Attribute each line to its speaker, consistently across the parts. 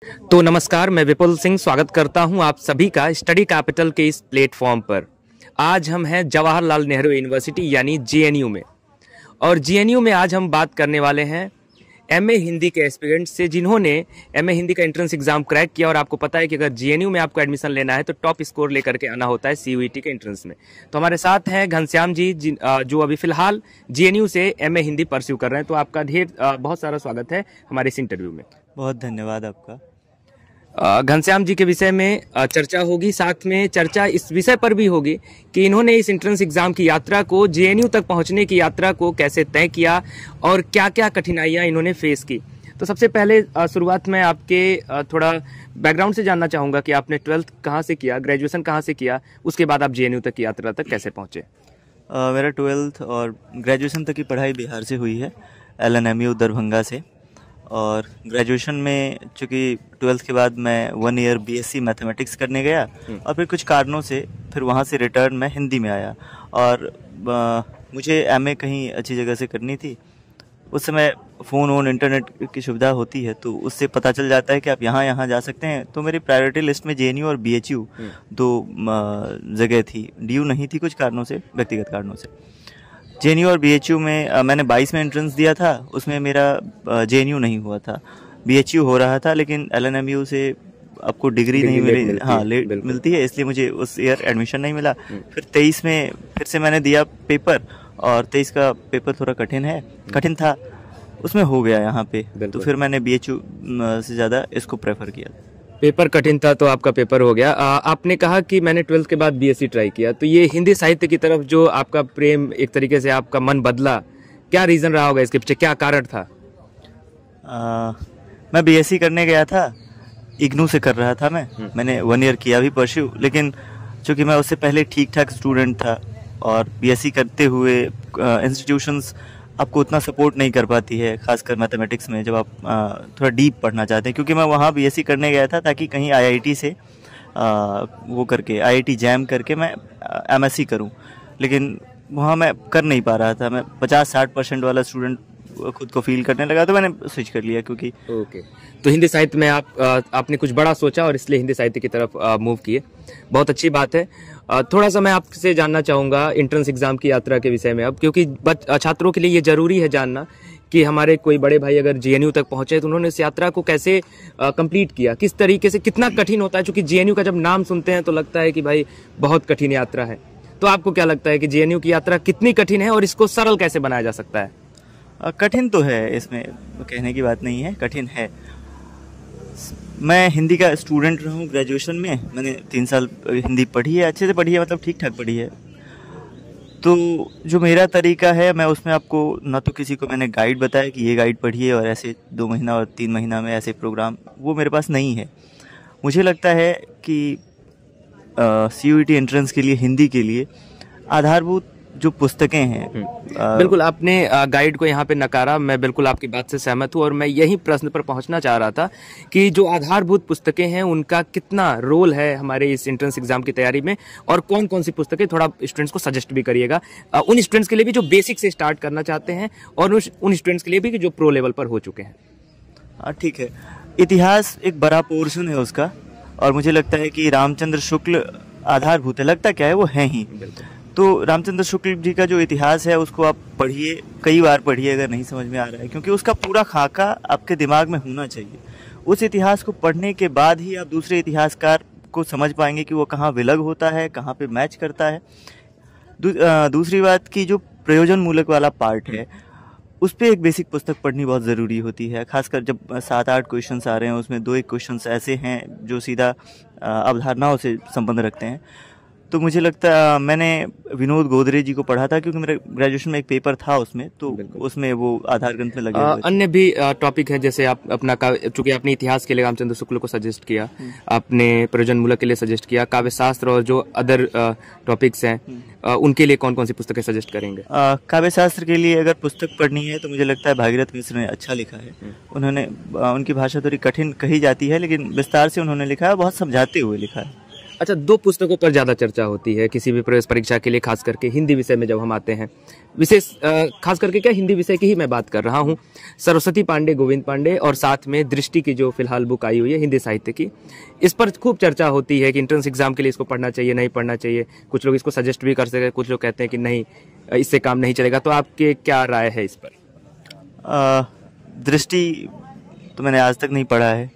Speaker 1: तो नमस्कार, मैं विपुल सिंह स्वागत करता हूं आप सभी का स्टडी कैपिटल के इस प्लेटफॉर्म पर। आज हम हैं जवाहरलाल नेहरू यूनिवर्सिटी यानी जेएनयू में, और जेएनयू में आज हम बात करने वाले हैं एमए हिंदी के एस्पिरेंट्स से जिन्होंने एमए हिंदी का एंट्रेंस एग्जाम क्रैक किया। और आपको पता है कि अगर जेएनयू में आपको एडमिशन लेना है तो टॉप स्कोर लेकर के आना होता है सीयूईटी के एंट्रेंस में। तो हमारे साथ हैं घनश्याम जी जो अभी फिलहाल जेएनयू से एमए हिंदी परस्यू कर रहे हैं। तो आपका बहुत सारा स्वागत है हमारे इस इंटरव्यू में।
Speaker 2: बहुत धन्यवाद आपका।
Speaker 1: घनश्याम जी के विषय में चर्चा होगी, साथ में चर्चा इस विषय पर भी होगी कि इन्होंने इस एंट्रेंस एग्जाम की यात्रा को, जेएनयू तक पहुंचने की यात्रा को कैसे तय किया और क्या क्या कठिनाइयां इन्होंने फेस की। तो सबसे पहले शुरुआत में आपके थोड़ा बैकग्राउंड से जानना चाहूँगा कि आपने 12th कहाँ से किया, ग्रेजुएशन कहाँ से किया, उसके बाद आप जेएनयू तक की यात्रा तक कैसे पहुँचे।
Speaker 2: मेरा 12th और ग्रेजुएशन तक की पढ़ाई बिहार से हुई है, LNMU दरभंगा से। और ग्रेजुएशन में चूँकि 12th के बाद मैं 1 ईयर BSc मैथमेटिक्स करने गया और फिर कुछ कारणों से फिर वहाँ से रिटर्न मैं हिंदी में आया। और मुझे MA कहीं अच्छी जगह से करनी थी। उस समय फ़ोन इंटरनेट की सुविधा होती है तो उससे पता चल जाता है कि आप यहाँ जा सकते हैं। तो मेरी प्रायोरिटी लिस्ट में JNU और BHU दो जगह थी, DU नहीं थी कुछ कारणों से, व्यक्तिगत कारणों से। JNU और BHU में मैंने 22 में एंट्रेंस दिया था, उसमें मेरा JNU नहीं हुआ था, BHU हो रहा था। लेकिन LNMU से आपको डिग्री नहीं मिली, हाँ लेट मिलती है, इसलिए मुझे उस ईयर एडमिशन नहीं मिला। फिर 23 में फिर से मैंने दिया पेपर, और 23 का पेपर थोड़ा कठिन था, उसमें हो गया यहाँ पे। तो फिर मैंने BHU से ज़्यादा इसको प्रेफर किया।
Speaker 1: पेपर कठिन था तो आपका पेपर हो गया। आपने कहा कि मैंने 12th के बाद BSc ट्राई किया, तो ये हिंदी साहित्य की तरफ जो आपका प्रेम, एक तरीके से आपका मन बदला, क्या रीज़न रहा होगा इसके पीछे, क्या कारण था।
Speaker 2: मैं BSc करने गया था, इग्नू से कर रहा था मैंने 1 ईयर किया भी परस्यू। लेकिन चूँकि मैं उससे पहले ठीक ठाक स्टूडेंट था और BSc करते हुए इंस्टीट्यूशंस आपको उतना सपोर्ट नहीं कर पाती है, खासकर मैथमेटिक्स में जब आप थोड़ा डीप पढ़ना चाहते हैं। क्योंकि मैं वहाँ BSc करने गया था ताकि कहीं IIT से वो करके IIT जैम करके मैं MSc करूँ, लेकिन वहाँ मैं कर नहीं पा रहा था। मैं 50-60% वाला स्टूडेंट खुद को फील करने लगा, तो मैंने स्विच कर लिया। क्योंकि
Speaker 1: तो हिंदी साहित्य में आपने कुछ बड़ा सोचा और इसलिए हिंदी साहित्य की तरफ मूव किए, बहुत अच्छी बात है। थोड़ा सा मैं आपसे जानना चाहूँगा एंट्रेंस एग्जाम की यात्रा के विषय में अब, क्योंकि छात्रों के लिए ये जरूरी है जानना कि हमारे कोई बड़े भाई अगर JNU तक पहुंचे तो उन्होंने इस यात्रा को कैसे कंप्लीट किया, किस तरीके से, कितना कठिन होता है। क्योंकि JNU का जब नाम सुनते हैं तो लगता है कि भाई बहुत कठिन यात्रा है। तो आपको क्या लगता है कि JNU की यात्रा कितनी कठिन है और इसको सरल कैसे बनाया जा सकता है।
Speaker 2: कठिन तो है, इसमें कहने की बात नहीं है, कठिन है। मैं हिंदी का स्टूडेंट रहा हूँ ग्रेजुएशन में, मैंने 3 साल हिंदी पढ़ी है, अच्छे से पढ़ी है, मतलब ठीक ठाक पढ़ी है। तो जो मेरा तरीका है, मैं उसमें आपको ना तो किसी को मैंने गाइड बताया कि ये गाइड पढ़िए और ऐसे 2 महीना और 3 महीना में ऐसे प्रोग्राम, वो मेरे पास नहीं है। मुझे लगता है कि CUET एंट्रेंस के लिए, हिंदी के लिए आधारभूत जो पुस्तकें हैं,
Speaker 1: बिल्कुल आपने गाइड को यहाँ पे नकारा, मैं बिल्कुल आपकी बात से सहमत हूँ। और मैं यही प्रश्न पर पहुँचना चाह रहा था कि जो आधारभूत पुस्तकें हैं उनका कितना रोल है हमारे इस एंट्रेंस एग्जाम की तैयारी में, और कौन कौन सी पुस्तकें, थोड़ा स्टूडेंट्स को सजेस्ट भी करिएगा, उन स्टूडेंट्स के लिए भी जो बेसिक से स्टार्ट करना चाहते हैं और उन स्टूडेंट्स के लिए भी जो प्रो लेवल पर हो चुके हैं।
Speaker 2: ठीक है, इतिहास एक बड़ा पोर्शन है उसका, और मुझे लगता है कि रामचंद्र शुक्ल आधारभूत है। लगता क्या है, वो है ही। तो रामचंद्र शुक्ल जी का जो इतिहास है उसको आप पढ़िए, कई बार पढ़िए अगर नहीं समझ में आ रहा है, क्योंकि उसका पूरा खाका आपके दिमाग में होना चाहिए। उस इतिहास को पढ़ने के बाद ही आप दूसरे इतिहासकार को समझ पाएंगे कि वो कहाँ विलग होता है, कहाँ पे मैच करता है। दूसरी बात की जो प्रयोजन मूलक वाला पार्ट है, उस पर एक बेसिक पुस्तक पढ़नी बहुत ज़रूरी होती है। खासकर जब 7-8 क्वेश्चंस आ रहे हैं, उसमें 2-1 क्वेश्चंस ऐसे हैं जो सीधा अवधारणाओं से संबंध रखते हैं। तो मुझे लगता है मैंने विनोद गोदरे जी को पढ़ा था, क्योंकि मेरे ग्रेजुएशन में एक पेपर था उसमें, तो उसमें वो आधार ग्रंथ में लगे हुए थे।
Speaker 1: अन्य भी टॉपिक है, जैसे आप अपना चूंकि आपने इतिहास के लिए रामचंद्र शुक्ल को सजेस्ट किया, आपने प्रयोजन मूलक के लिए सजेस्ट किया, काव्य शास्त्र और जो अदर टॉपिक्स हैं उनके लिए कौन कौन सी पुस्तकें सजेस्ट करेंगे।
Speaker 2: काव्य शास्त्र के लिए अगर पुस्तक पढ़नी है तो मुझे लगता है भागीरथ मिश्र ने अच्छा लिखा है। उन्होंने, उनकी भाषा थोड़ी कठिन कही जाती है लेकिन विस्तार से उन्होंने लिखा है, बहुत समझाते हुए लिखा है।
Speaker 1: अच्छा, दो पुस्तकों पर ज़्यादा चर्चा होती है किसी भी प्रवेश परीक्षा के लिए, खास करके हिंदी विषय में जब हम आते हैं। विशेष खास करके क्या हिंदी विषय की ही मैं बात कर रहा हूँ। सरस्वती पांडे, गोविंद पांडे और साथ में दृष्टि की जो फिलहाल बुक आई हुई है हिंदी साहित्य की, इस पर खूब चर्चा होती है कि एंट्रेंस एग्जाम के लिए इसको पढ़ना चाहिए, नहीं पढ़ना चाहिए। कुछ लोग इसको सजेस्ट भी कर सकते, कुछ लोग कहते हैं कि नहीं, इससे काम नहीं चलेगा। तो आपके क्या राय है इस पर?
Speaker 2: दृष्टि तो मैंने आज तक नहीं पढ़ा है,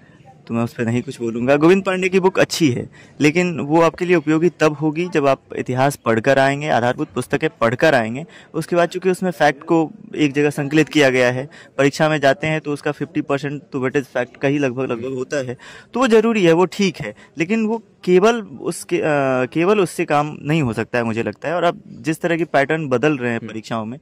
Speaker 2: तो मैं उस पर नहीं कुछ बोलूँगा। गोविंद पांडे की बुक अच्छी है, लेकिन वो आपके लिए उपयोगी तब होगी जब आप इतिहास पढ़कर आएंगे, आधारभूत पुस्तकें पढ़कर आएंगे। उसके बाद चूंकि उसमें फैक्ट को एक जगह संकलित किया गया है, परीक्षा में जाते हैं तो उसका 50% तो वेटेज फैक्ट का ही लगभग होता है, तो वो ज़रूरी है, वो ठीक है। लेकिन वो केवल उससे काम नहीं हो सकता है, मुझे लगता है। और अब जिस तरह की पैटर्न बदल रहे हैं परीक्षाओं में,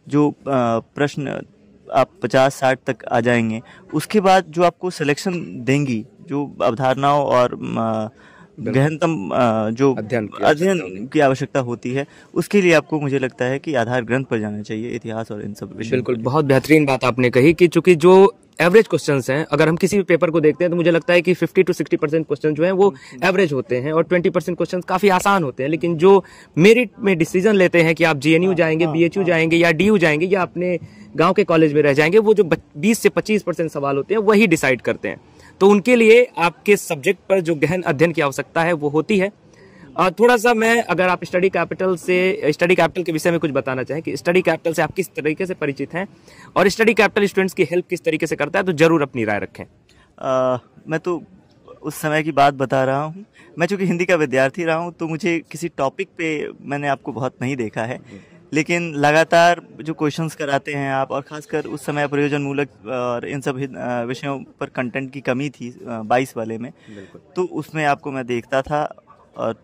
Speaker 2: जो प्रश्न आप 50-60 तक आ जाएंगे, उसके बाद जो आपको सिलेक्शन देंगी, जो अवधारणाओं और गहनतम जो अध्ययन की आवश्यकता होती है, उसके लिए आपको, मुझे लगता है कि आधार ग्रंथ पर जाना चाहिए, इतिहास और इन सब विषयों।
Speaker 1: बिल्कुल, बहुत बेहतरीन बात आपने कही कि चूंकि जो एवरेज क्वेश्चंस हैं, अगर हम किसी भी पेपर को देखते हैं तो मुझे लगता है कि 50 to 60% क्वेश्चन जो हैं वो एवरेज होते हैं और 20% क्वेश्चन काफी आसान होते हैं। लेकिन जो मेरिट में डिसीजन लेते हैं कि आप जेएनयू जाएंगे, बीएचयू जाएंगे या डीयू जाएंगे या अपने गांव के कॉलेज में रह जाएंगे, वो जो 20 से 25% सवाल होते हैं वही डिसाइड करते हैं। तो उनके लिए आपके सब्जेक्ट पर जो गहन अध्ययन की आवश्यकता है वो होती है। थोड़ा सा मैं, अगर आप स्टडी कैपिटल के विषय में कुछ बताना चाहें कि स्टडी कैपिटल से आप किस तरीके से परिचित हैं और स्टडी कैपिटल स्टूडेंट्स की हेल्प किस तरीके से करता है, तो जरूर अपनी राय रखें।
Speaker 2: मैं तो उस समय की बात बता रहा हूँ। मैं चूंकि हिंदी का विद्यार्थी रहा हूँ, तो मुझे किसी टॉपिक पे मैंने आपको बहुत नहीं देखा है, लेकिन लगातार जो क्वेश्चंस कराते हैं आप, और खासकर उस समय प्रयोजन मूलक और इन सब विषयों पर कंटेंट की कमी थी 22 वाले में, तो उसमें आपको मैं देखता था और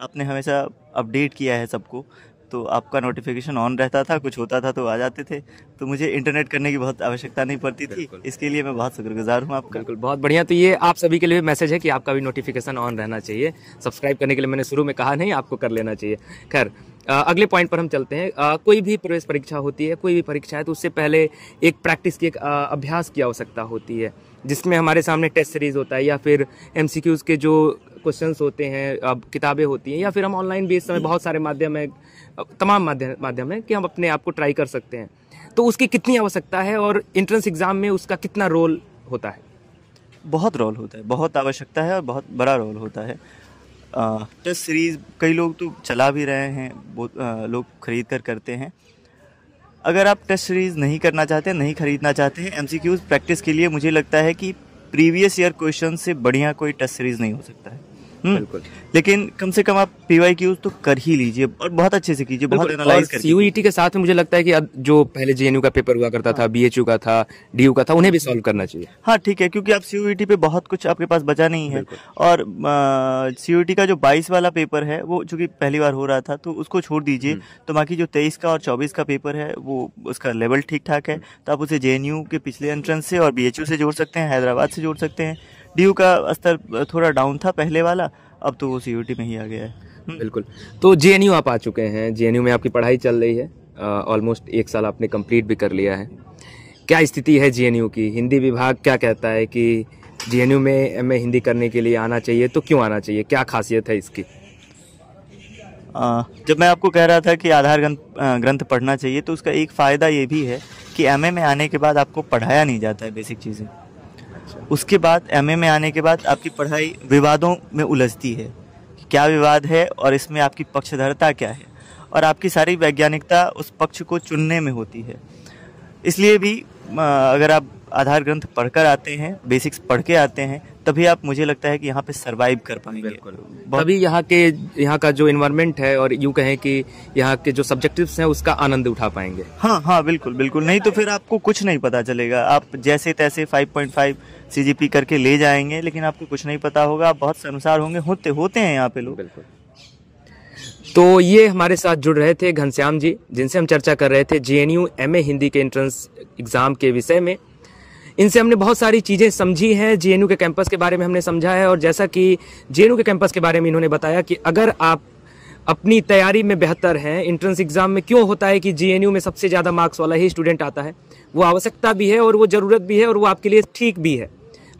Speaker 2: आपने हमेशा अपडेट किया है सबको, तो आपका नोटिफिकेशन ऑन रहता था, कुछ होता था तो आ जाते थे, तो मुझे इंटरनेट करने की बहुत आवश्यकता नहीं पड़ती थी। इसके लिए मैं बहुत शुक्रगुजार हूँ आपका।
Speaker 1: बिल्कुल, बहुत बढ़िया। तो ये आप सभी के लिए मैसेज है कि आपका भी नोटिफिकेशन ऑन रहना चाहिए। सब्सक्राइब करने के लिए मैंने शुरू में कहा नहीं, आपको कर लेना चाहिए। खैर, अगले पॉइंट पर हम चलते हैं। कोई भी प्रवेश परीक्षा होती है, कोई भी परीक्षा है, तो उससे पहले एक प्रैक्टिस की, एक अभ्यास की आवश्यकता होती है, जिसमें हमारे सामने टेस्ट सीरीज होता है या फिर एमसीक्यूज के जो क्वेश्चंस होते हैं, अब किताबें होती हैं, या फिर हम ऑनलाइन भी इस समय बहुत सारे माध्यम है, तमाम माध्यम है कि हम अपने आप को ट्राई कर सकते हैं। तो उसकी कितनी आवश्यकता है और एंट्रेंस एग्जाम में उसका कितना रोल होता है?
Speaker 2: बहुत रोल होता है, बहुत आवश्यकता है और बहुत बड़ा रोल होता है। टेस्ट सीरीज कई लोग तो चला भी रहे हैं, बहुत लोग खरीद कर करते हैं। अगर आप टेस्ट सीरीज नहीं करना चाहते, नहीं खरीदना चाहते हैं, एमसीक्यूज प्रैक्टिस के लिए मुझे लगता है कि प्रीवियस ईयर क्वेश्चन से बढ़िया कोई टेस्ट सीरीज नहीं हो सकता है।
Speaker 1: बिल्कुल,
Speaker 2: लेकिन कम से कम आप पीवाईक्यूज तो कर ही लीजिए और बहुत अच्छे से कीजिए, बहुत एनालाइज करके।
Speaker 1: सीयूईटी के साथ में मुझे लगता है कि जो पहले जेएनयू का पेपर हुआ करता था, बीएचयू का था, डीयू का था, उन्हें भी सॉल्व करना चाहिए।
Speaker 2: हाँ ठीक है, क्योंकि आप सीयूईटी पे बहुत कुछ आपके पास बचा नहीं है। और सीयूईटी का जो 22 वाला पेपर है, वो चूंकि पहली बार हो रहा था, तो उसको छोड़ दीजिए। तो बाकी जो 23 का और 24 का पेपर है, वो उसका लेवल ठीक ठाक है, तो आप उसे जेएनयू के पिछले एंट्रेंस से और बीएचयू से जोड़ सकते हैं, हैदराबाद से जोड़ सकते हैं। डीयू का स्तर थोड़ा डाउन था पहले वाला, अब तो वो सीयूईटी में ही आ गया है।
Speaker 1: बिल्कुल। तो जेएनयू आप आ चुके हैं, जेएनयू में आपकी पढ़ाई चल रही है, ऑलमोस्ट 1 साल आपने कंप्लीट भी कर लिया है। क्या स्थिति है जेएनयू की? हिंदी विभाग क्या कहता है कि जेएनयू में एमए हिंदी करने के लिए आना चाहिए, तो क्यों आना चाहिए, क्या खासियत है इसकी?
Speaker 2: जब मैं आपको कह रहा था कि आधार ग्रंथ पढ़ना चाहिए, तो उसका एक फ़ायदा ये भी है कि एमए में आने के बाद आपको पढ़ाया नहीं जाता है बेसिक चीज़ें। उसके बाद एमए में आने के बाद आपकी पढ़ाई विवादों में उलझती है कि क्या विवाद है और इसमें आपकी पक्षधरता क्या है, और आपकी सारी वैज्ञानिकता उस पक्ष को चुनने में होती है। इसलिए भी अगर आप आधार ग्रंथ पढ़कर आते हैं, बेसिक्स पढ़ के आते हैं, तभी आप, मुझे लगता है कि यहाँ पे सरवाइव कर पाएंगे।
Speaker 1: तभी यहाँ का जो एनवायरनमेंट है और यूँ कहें कि यहाँ के जो सब्जेक्टिव्स हैं उसका आनंद उठा पाएंगे।
Speaker 2: हाँ बिल्कुल बिल्कुल, नहीं तो फिर आपको कुछ नहीं पता चलेगा। आप जैसे तैसे 5.5 सीजीपी करके ले जाएंगे, लेकिन आपको कुछ नहीं पता होगा, आप बहुत संसार होंगे, होते हैं यहाँ पे लोग।
Speaker 1: बिल्कुल। तो ये हमारे साथ जुड़ रहे थे घनश्याम जी, जिनसे हम चर्चा कर रहे थे जेएनयू एमए हिंदी के एंट्रेंस एग्जाम के विषय में। इनसे हमने बहुत सारी चीज़ें समझी हैं, जेएनयू के कैंपस के बारे में हमने समझा है, और जैसा कि जेएनयू के कैंपस के बारे में इन्होंने बताया कि अगर आप अपनी तैयारी में बेहतर हैं, एंट्रेंस एग्जाम में क्यों होता है कि जेएनयू में सबसे ज़्यादा मार्क्स वाला ही स्टूडेंट आता है, वो आवश्यकता भी है और वो ज़रूरत भी है और वो आपके लिए ठीक भी है।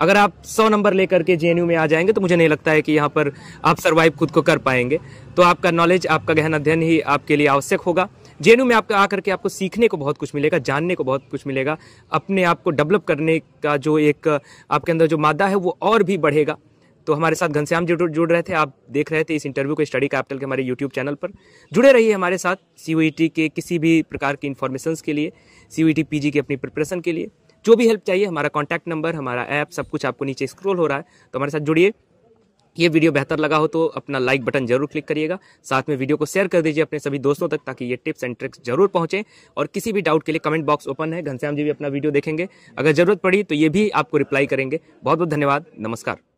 Speaker 1: अगर आप 100 नंबर लेकर के जेएनयू में आ जाएंगे तो मुझे नहीं लगता है कि यहाँ पर आप सर्वाइव खुद को कर पाएंगे। तो आपका नॉलेज, आपका गहन अध्ययन ही आपके लिए आवश्यक होगा। जेएनयू में आपका आकर के आपको सीखने को बहुत कुछ मिलेगा, जानने को बहुत कुछ मिलेगा, अपने आप को डेवलप करने का जो एक आपके अंदर जो मादा है वो और भी बढ़ेगा। तो हमारे साथ घनश्याम जुड़ रहे थे, आप देख रहे थे इस इंटरव्यू को स्टडी कैपिटल के हमारे यूट्यूब चैनल पर। जुड़े रहिए हमारे साथ सीयूईटी के किसी भी प्रकार की इन्फॉर्मेशंस के लिए, सीयूईटी पीजी की अपनी प्रिपरेशन के लिए जो भी हेल्प चाहिए, हमारा कॉन्टैक्ट नंबर, हमारा ऐप, सब कुछ आपको नीचे स्क्रॉल हो रहा है। तो हमारे साथ जुड़िए। ये वीडियो बेहतर लगा हो तो अपना लाइक बटन जरूर क्लिक करिएगा, साथ में वीडियो को शेयर कर दीजिए अपने सभी दोस्तों तक, ताकि ये टिप्स एंड ट्रिक्स जरूर पहुंचे। और किसी भी डाउट के लिए कमेंट बॉक्स ओपन है, घनश्याम जी भी अपना वीडियो देखेंगे, अगर जरूरत पड़ी तो ये भी आपको रिप्लाई करेंगे। बहुत बहुत धन्यवाद, नमस्कार।